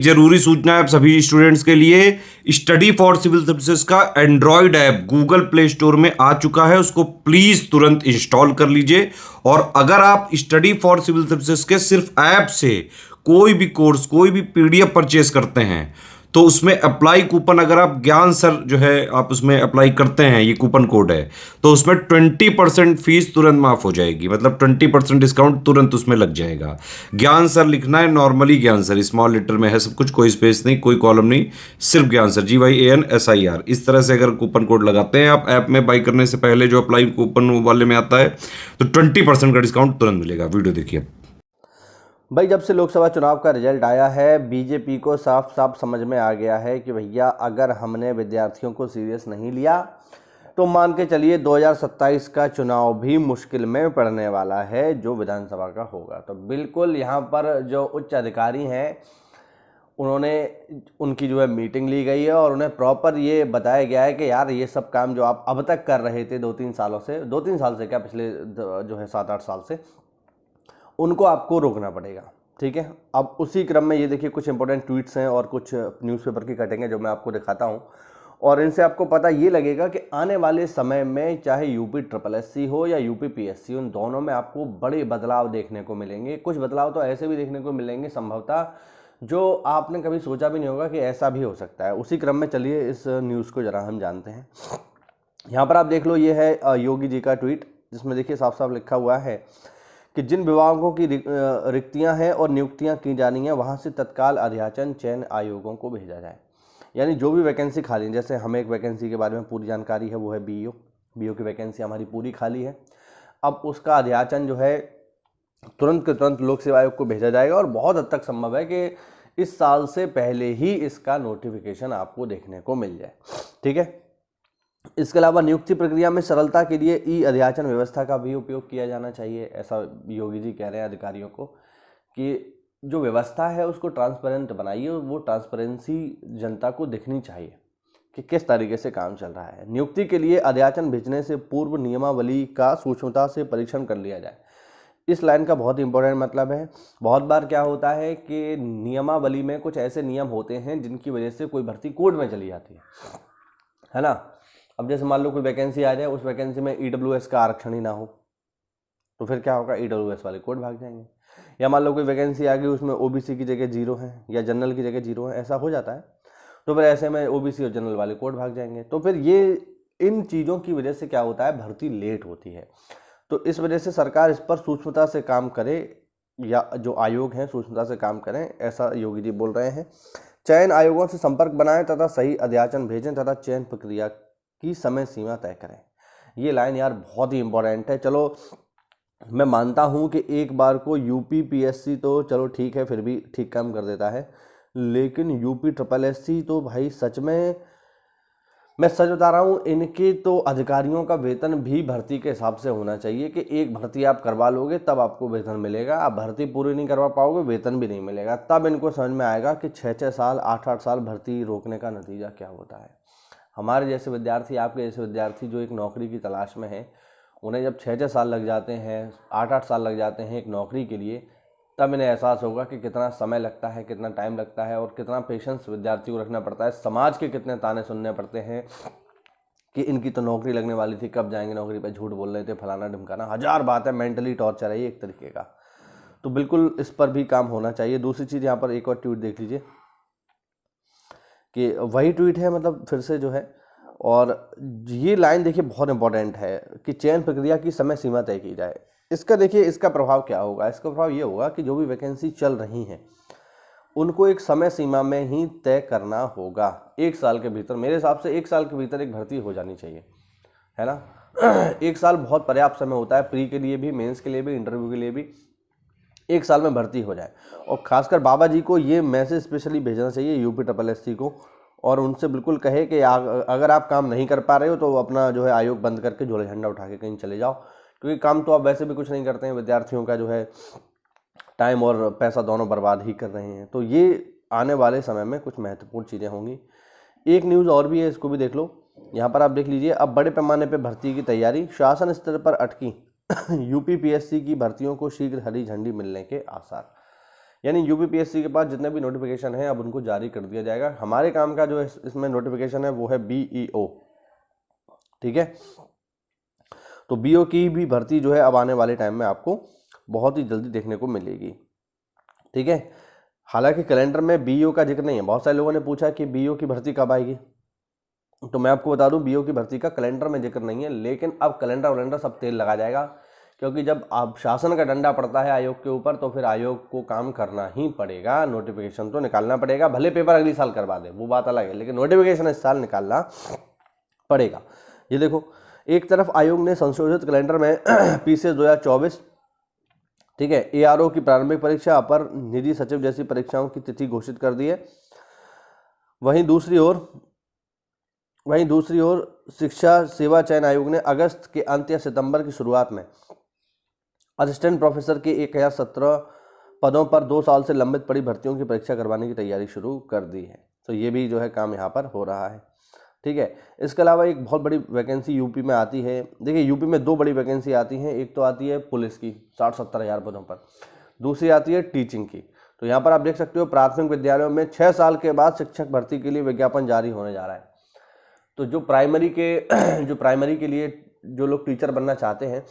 जरूरी सूचना है आप सभी स्टूडेंट्स के लिए। स्टडी फॉर सिविल सर्विसेज का Android app Google play store में आ चुका है, उसको प्लीज तुरंत इंस्टॉल कर लीजिए। और अगर आप स्टडी फॉर सिविल सर्विसेज के सिर्फ ऐप से कोई भी कोर्स, कोई भी पीडीएफ परचेस करते हैं तो उसमें अप्लाई कूपन, अगर आप ज्ञान सर जो है आप उसमें अप्लाई करते हैं, ये कूपन कोड है, तो उसमें 20% फीस तुरंत माफ हो जाएगी। मतलब 20% डिस्काउंट तुरंत उसमें लग जाएगा। ज्ञान सर लिखना है, नॉर्मली ज्ञान सर स्मॉल लेटर में है सब कुछ, कोई स्पेस नहीं, कोई कॉलम नहीं, सिर्फ ज्ञान सर, GYANSIR। इस तरह से अगर कूपन कोड लगाते हैं आप ऐप में बाई करने से पहले, जो अप्लाई कूपन वाले में आता है, तो 20% का डिस्काउंट तुरंत मिलेगा। वीडियो देखिए। भाई, जब से लोकसभा चुनाव का रिजल्ट आया है, बीजेपी को साफ साफ समझ में आ गया है कि भैया अगर हमने विद्यार्थियों को सीरियस नहीं लिया तो मान के चलिए 2027 का चुनाव भी मुश्किल में पड़ने वाला है, जो विधानसभा का होगा। तो बिल्कुल यहाँ पर जो उच्च अधिकारी हैं उन्होंने उनकी जो है मीटिंग ली गई है और उन्हें प्रॉपर ये बताया गया है कि यार ये सब काम जो आप अब तक कर रहे थे 2-3 सालों से, 2-3 साल से क्या, पिछले जो है 7-8 साल से, उनको आपको रोकना पड़ेगा। ठीक है। अब उसी क्रम में ये देखिए कुछ इंपॉर्टेंट ट्वीट्स हैं और कुछ न्यूज़पेपर की कटिंग है जो मैं आपको दिखाता हूँ, और इनसे आपको पता ये लगेगा कि आने वाले समय में चाहे यूपी SSSC हो या यूपी PSC, उन दोनों में आपको बड़े बदलाव देखने को मिलेंगे। कुछ बदलाव तो ऐसे भी देखने को मिलेंगे संभवतः जो आपने कभी सोचा भी नहीं होगा कि ऐसा भी हो सकता है। उसी क्रम में चलिए इस न्यूज़ को ज़रा हम जानते हैं। यहाँ पर आप देख लो, ये है योगी जी का ट्वीट, जिसमें देखिए साफ साफ लिखा हुआ है कि जिन विभागों की रिक्तियां हैं और नियुक्तियां की जानी हैं वहां से तत्काल अध्याचन चयन आयोगों को भेजा जाए। यानी जो भी वैकेंसी खाली है, जैसे हमें एक वैकेंसी के बारे में पूरी जानकारी है, वो है बीओ की वैकेंसी हमारी पूरी खाली है। अब उसका अध्याचन जो है तुरंत के तुरंत लोक सेवा आयोग को भेजा जाएगा और बहुत हद तक संभव है कि इस साल से पहले ही इसका नोटिफिकेशन आपको देखने को मिल जाए। ठीक है। इसके अलावा नियुक्ति प्रक्रिया में सरलता के लिए ई अध्याचन व्यवस्था का भी उपयोग किया जाना चाहिए। ऐसा योगी जी कह रहे हैं अधिकारियों को कि जो व्यवस्था है उसको ट्रांसपेरेंट बनाइए और वो ट्रांसपेरेंसी जनता को दिखनी चाहिए कि किस तरीके से काम चल रहा है। नियुक्ति के लिए अध्याचन भेजने से पूर्व नियमावली का सूक्ष्मता से परीक्षण कर लिया जाए। इस लाइन का बहुत इंपॉर्टेंट मतलब है। बहुत बार क्या होता है कि नियमावली में कुछ ऐसे नियम होते हैं जिनकी वजह से कोई भर्ती कोर्ट में चली जाती है ना। अब जैसे मान लो कोई वैकेंसी आ जाए, उस वैकेंसी में EWS का आरक्षण ही ना हो, तो फिर क्या होगा, EWS वाले कोर्ट भाग जाएंगे। या मान लो कोई वैकेंसी आ गई, उसमें OBC की जगह 0 है या जनरल की जगह 0 है, ऐसा हो जाता है, तो फिर ऐसे में OBC और जनरल वाले कोर्ट भाग जाएंगे। तो फिर ये इन चीज़ों की वजह से क्या होता है, भर्ती लेट होती है। तो इस वजह से सरकार इस पर सूक्ष्मता से काम करे, या जो आयोग हैं सूक्ष्मता से काम करें, ऐसा योगी जी बोल रहे हैं। चयन आयोगों से संपर्क बनाएं तथा सही अध्याचन भेजें तथा चयन प्रक्रिया की समय सीमा तय करें। ये लाइन यार बहुत ही इंपॉर्टेंट है। चलो मैं मानता हूँ कि एक बार को यूपी PSC तो चलो ठीक है, फिर भी ठीक काम कर देता है, लेकिन यूपी SSSC तो भाई सच में, मैं सच बता रहा हूँ, इनके तो अधिकारियों का वेतन भी भर्ती के हिसाब से होना चाहिए कि एक भर्ती आप करवा लोगे तब आपको वेतन मिलेगा। आप भर्ती पूरी नहीं करवा पाओगे, वेतन भी नहीं मिलेगा। तब इनको समझ में आएगा कि 6-6 साल 8-8 साल भर्ती रोकने का नतीजा क्या होता है। हमारे जैसे विद्यार्थी, आपके जैसे विद्यार्थी जो एक नौकरी की तलाश में हैं, उन्हें जब 6-6 साल लग जाते हैं, 8-8 साल लग जाते हैं एक नौकरी के लिए, तब इन्हें एहसास होगा कि कितना समय लगता है, कितना टाइम लगता है और कितना पेशेंस विद्यार्थी को रखना पड़ता है। समाज के कितने ताने सुनने पड़ते हैं कि इनकी तो नौकरी लगने वाली थी, कब जाएंगे नौकरी पर, झूठ बोल रहे थे, फलाना ढिमकाना, हजार बात है। मेंटली टॉर्चर है ये एक तरीके का। तो बिल्कुल इस पर भी काम होना चाहिए। दूसरी चीज़, यहाँ पर एक और ट्वीट देख लीजिए कि वही ट्वीट है, मतलब फिर से जो है, और ये लाइन देखिए बहुत इंपॉर्टेंट है कि चयन प्रक्रिया की समय सीमा तय की जाए। इसका देखिए इसका प्रभाव क्या होगा। इसका प्रभाव ये होगा कि जो भी वैकेंसी चल रही हैं उनको एक समय सीमा में ही तय करना होगा। 1 साल के भीतर, मेरे हिसाब से 1 साल के भीतर एक भर्ती हो जानी चाहिए, है ना। 1 साल बहुत पर्याप्त समय होता है, प्री के लिए भी, मेंस के लिए भी, इंटरव्यू के लिए भी। 1 साल में भर्ती हो जाए। और खासकर बाबा जी को ये मैसेज स्पेशली भेजना चाहिए यूपी SSSC को, और उनसे बिल्कुल कहे कि अगर आप काम नहीं कर पा रहे हो तो अपना जो है आयोग बंद करके झोला झंडा उठा के कहीं चले जाओ, क्योंकि काम तो आप वैसे भी कुछ नहीं करते हैं, विद्यार्थियों का जो है टाइम और पैसा दोनों बर्बाद ही कर रहे हैं। तो ये आने वाले समय में कुछ महत्वपूर्ण चीज़ें होंगी। एक न्यूज़ और भी है, इसको भी देख लो। यहाँ पर आप देख लीजिए, अब बड़े पैमाने पर भर्ती की तैयारी, शासन स्तर पर अटकी यूपी PSC की भर्तियों को शीघ्र हरी झंडी मिलने के आसार। यानी यूपीपीएससी के पास जितने भी नोटिफिकेशन हैं अब उनको जारी कर दिया जाएगा। हमारे काम का जो इसमें नोटिफिकेशन है वो है बीईओ, ठीक है। तो बीईओ की भी भर्ती जो है अब आने वाले टाइम में आपको बहुत ही जल्दी देखने को मिलेगी, ठीक है। हालांकि कैलेंडर में बीईओ का जिक्र नहीं है। बहुत सारे लोगों ने पूछा कि बीईओ की भर्ती कब आएगी, तो मैं आपको बता दूं बीईओ की भर्ती का कैलेंडर में जिक्र नहीं है, लेकिन अब कैलेंडर सब तेल लगा जाएगा, क्योंकि जब अब शासन का डंडा पड़ता है आयोग के ऊपर तो फिर आयोग को काम करना ही पड़ेगा, नोटिफिकेशन तो निकालना पड़ेगा। भले पेपर अगली साल करवा दे वो बात अलग है, लेकिन नोटिफिकेशन इस साल निकालना पड़ेगा। ये देखो, एक तरफ आयोग ने संशोधित कैलेंडर में पीसीएस 2024, ठीक है, एआरओ की प्रारंभिक परीक्षा, अपर निधि सचिव जैसी परीक्षाओं की तिथि घोषित कर दी है। वहीं दूसरी ओर शिक्षा सेवा चयन आयोग ने अगस्त के अंत या सितंबर की शुरुआत में असिस्टेंट प्रोफेसर के 1017 पदों पर 2 साल से लंबित पड़ी भर्तियों की परीक्षा करवाने की तैयारी शुरू कर दी है। तो ये भी जो है काम यहाँ पर हो रहा है, ठीक है। इसके अलावा एक बहुत बड़ी वैकेंसी यूपी में आती है। देखिए, यूपी में 2 बड़ी वैकेंसी आती हैं। एक तो आती है पुलिस की 60-70 हज़ार पदों पर, दूसरी आती है टीचिंग की। तो यहाँ पर आप देख सकते हो प्राथमिक विद्यालयों में 6 साल के बाद शिक्षक भर्ती के लिए विज्ञापन जारी होने जा रहा है। तो जो प्राइमरी के लिए जो लोग टीचर बनना चाहते हैं,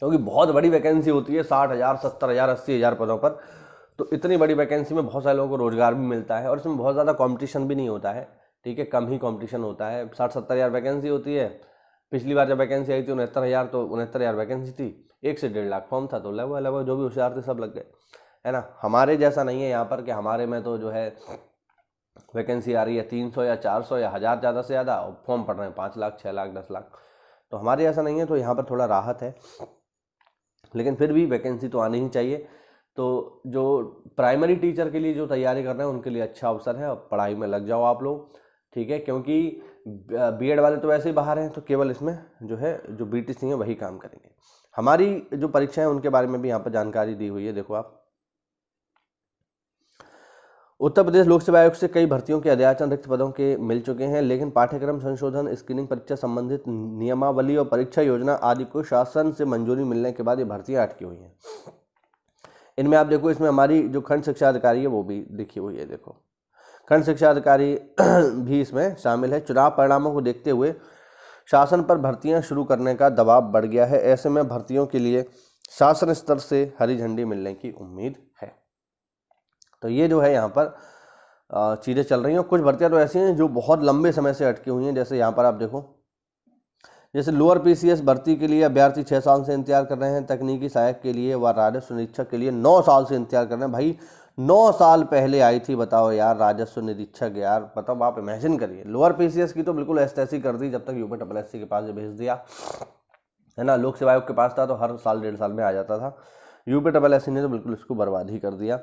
क्योंकि बहुत बड़ी वैकेंसी होती है 60,000, 70,000, 80,000 पदों पर, तो इतनी बड़ी वैकेंसी में बहुत सारे लोगों को रोजगार भी मिलता है और इसमें बहुत ज़्यादा कंपटीशन भी नहीं होता है, ठीक है, कम ही कंपटीशन होता है। 60-70 हज़ार वैकेंसी होती है। पिछली बार जब वैकेंसी आई थी 69,000, तो 69,000 वैकेंसी थी, 1 से 1.5 लाख फॉर्म था, तो लगभग जो भी होशियार थे सब लग गए, है ना। हमारे जैसा नहीं है यहाँ पर कि हमारे में तो जो है वैकेंसी आ रही है 300 या 400 या 1000 ज़्यादा से ज़्यादा, और फॉर्म पड़ रहे हैं 5 लाख, 6 लाख, 10 लाख। तो हमारे ऐसा नहीं है, तो यहाँ पर थोड़ा राहत है, लेकिन फिर भी वैकेंसी तो आनी ही चाहिए। तो जो प्राइमरी टीचर के लिए जो तैयारी कर रहे हैं उनके लिए अच्छा अवसर है, अब पढ़ाई में लग जाओ आप लोग, ठीक है, क्योंकि बीएड वाले तो वैसे ही बाहर हैं, तो केवल इसमें जो है जो बीटीसी हैं वही काम करेंगे। हमारी जो परीक्षा है उनके बारे में भी यहाँ पर जानकारी दी हुई है। देखो आप, उत्तर प्रदेश लोक सेवा आयोग से कई भर्तियों के अध्याचन रिक्त पदों के मिल चुके हैं, लेकिन पाठ्यक्रम संशोधन, स्क्रीनिंग परीक्षा संबंधित नियमावली और परीक्षा योजना आदि को शासन से मंजूरी मिलने के बाद ये भर्तियां अटकी हुई हैं। इनमें आप देखो, इसमें हमारी जो खंड शिक्षा अधिकारी है वो भी लिखी हुई है। देखो, खंड शिक्षा अधिकारी भी इसमें शामिल है। चुनाव परिणामों को देखते हुए शासन पर भर्तियां शुरू करने का दबाव बढ़ गया है। ऐसे में भर्तियों के लिए शासन स्तर से हरी झंडी मिलने की उम्मीद है। तो ये जो है यहाँ पर चीज़ें चल रही हैं। कुछ भर्तियाँ तो ऐसी हैं जो बहुत लंबे समय से अटकी हुई हैं। जैसे यहाँ पर आप देखो, जैसे लोअर पीसीएस भर्ती के लिए अभ्यर्थी 6 साल से इंतजार कर रहे हैं। तकनीकी सहायक के लिए व राजस्व निरीक्षक के लिए 9 साल से इंतजार कर रहे हैं। भाई 9 साल पहले आई थी, बताओ यार, राजस्व निरीक्षक, यार बताओ, आप इमेजिन करिए। लोअर पीसीएस की तो बिल्कुल ऐसी कर दी जब तक यूपीएससी के पास भेज दिया, है ना। लोक सेवा आयोग के पास था तो हर साल 1.5 साल में आ जाता था। यूपीएससी ने तो बिल्कुल इसको बर्बाद ही कर दिया,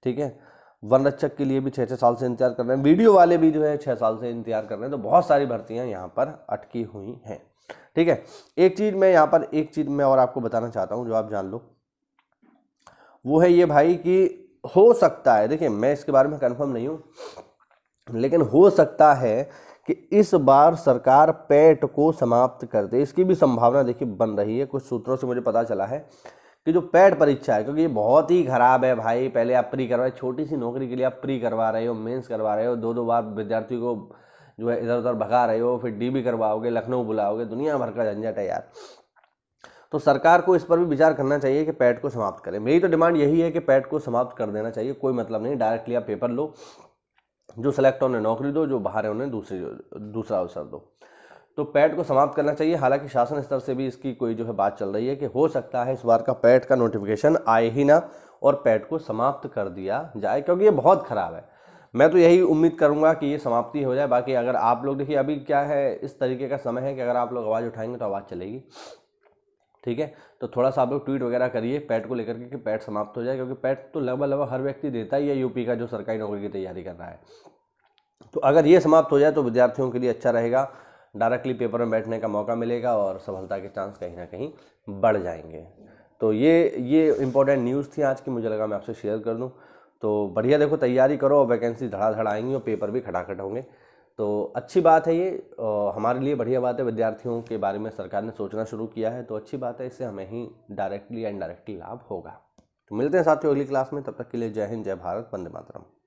ठीक है। वन रक्षक के लिए भी 6-6 साल से इंतजार कर रहे हैं। वीडियो वाले भी जो है 6 साल से इंतजार कर रहे हैं। तो बहुत सारी भर्तियां यहाँ पर अटकी हुई हैं, ठीक है। एक चीज़ मैं और आपको बताना चाहता हूँ जो आप जान लो, वो है ये भाई कि हो सकता है, देखिए मैं इसके बारे में कंफर्म नहीं हूँ, लेकिन हो सकता है कि इस बार सरकार पैट को समाप्त कर दे। इसकी भी संभावना देखिए बन रही है। कुछ सूत्रों से मुझे पता चला है कि जो पैट परीक्षा है, क्योंकि ये बहुत ही खराब है भाई। पहले आप प्री करवाए, छोटी सी नौकरी के लिए आप प्री करवा रहे हो, मेंस करवा रहे हो, 2-2 बार विद्यार्थी को जो है इधर उधर भगा रहे हो, फिर डीबी करवाओगे, लखनऊ बुलाओगे, दुनिया भर का झंझट है यार। तो सरकार को इस पर भी विचार करना चाहिए कि पैट को समाप्त करें। मेरी तो डिमांड यही है कि पैट को समाप्त कर देना चाहिए। कोई मतलब नहीं, डायरेक्टली आप पेपर लो, जो सेलेक्ट उन्हें नौकरी दो, जो बाहर है उन्हें दूसरा अवसर दो। तो पैट को समाप्त करना चाहिए। हालांकि शासन स्तर से भी इसकी कोई जो है बात चल रही है कि हो सकता है इस बार का पैट का नोटिफिकेशन आए ही ना और पैट को समाप्त कर दिया जाए, क्योंकि ये बहुत ख़राब है। मैं तो यही उम्मीद करूंगा कि ये समाप्ति हो जाए। बाकी अगर आप लोग, देखिए अभी क्या है, इस तरीके का समय है कि अगर आप लोग आवाज़ उठाएंगे तो आवाज़ चलेगी, ठीक है। तो थोड़ा सा आप लोग ट्वीट वगैरह करिए पैट को लेकर के कि पैट समाप्त हो जाए, क्योंकि पैट तो लगभग हर व्यक्ति देता ही है यूपी का जो सरकारी नौकरी की तैयारी कर रहा है। तो अगर ये समाप्त हो जाए तो विद्यार्थियों के लिए अच्छा रहेगा, डायरेक्टली पेपर में बैठने का मौका मिलेगा और सफलता के चांस कहीं ना कहीं बढ़ जाएंगे। तो ये इंपॉर्टेंट न्यूज़ थी आज की, मुझे लगा मैं आपसे शेयर कर दूं। तो बढ़िया, देखो तैयारी करो और वैकेंसी धड़ाधड़ आएंगी और पेपर भी खटाखट होंगे। तो अच्छी बात है ये, हमारे लिए बढ़िया बात है। विद्यार्थियों के बारे में सरकार ने सोचना शुरू किया है, तो अच्छी बात है। इससे हमें ही डायरेक्टली या इनडायरेक्टली लाभ होगा, तो मिलते हैं साथियों अगली क्लास में, तब तक के लिए जय हिंद, जय भारत, वंदे मातरम।